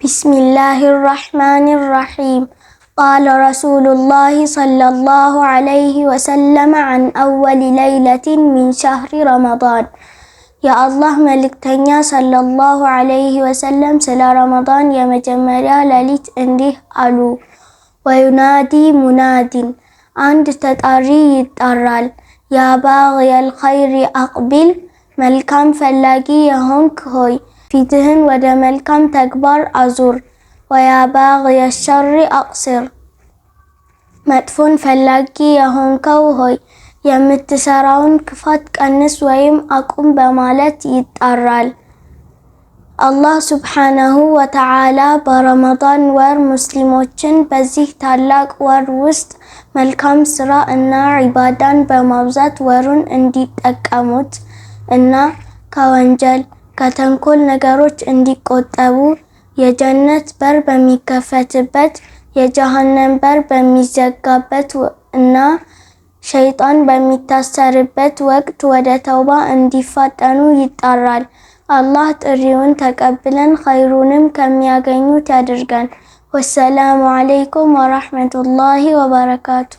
بسم الله الرحمن الرحيم. قال رسول الله صلى الله عليه وسلم عن أول ليلة من شهر رمضان. يا الله ملكتنيا صلى الله عليه وسلم سلا رمضان يا مجمريا لليت انديه قالوا وينادي مناد عند تطري يطرال يا باغي الخير أقبل መልካም ፈላጊ የሆንክ ሆይ ፊትህን ወደ መልካም ተግባር አዙር። ወያ ባግየ ሸር አቅሲር መጥፎን ፈላጊ የሆንከው ሆይ የምትሰራውን ክፋት ቀንስ ወይም አቁም በማለት ይጣራል። አላህ ሱብሓነሁ ወተዓላ በረመዳን ወር ሙስሊሞችን በዚህ ታላቅ ወር ውስጥ መልካም ስራ እና ዒባዳን በማብዛት ወሩን እንዲጠቀሙት እና ከወንጀል ከተንኮል ነገሮች እንዲቆጠቡ የጀነት በር በሚከፈትበት የጀሃነም በር በሚዘጋበት እና ሸይጣን በሚታሰርበት ወቅት ወደ ተውባ እንዲፋጠኑ ይጣራል። አላህ ጥሪውን ተቀብለን ኸይሩንም ከሚያገኙት ያድርገን። ወሰላሙ አለይኩም ወራህመቱላሂ ወበረካቱ።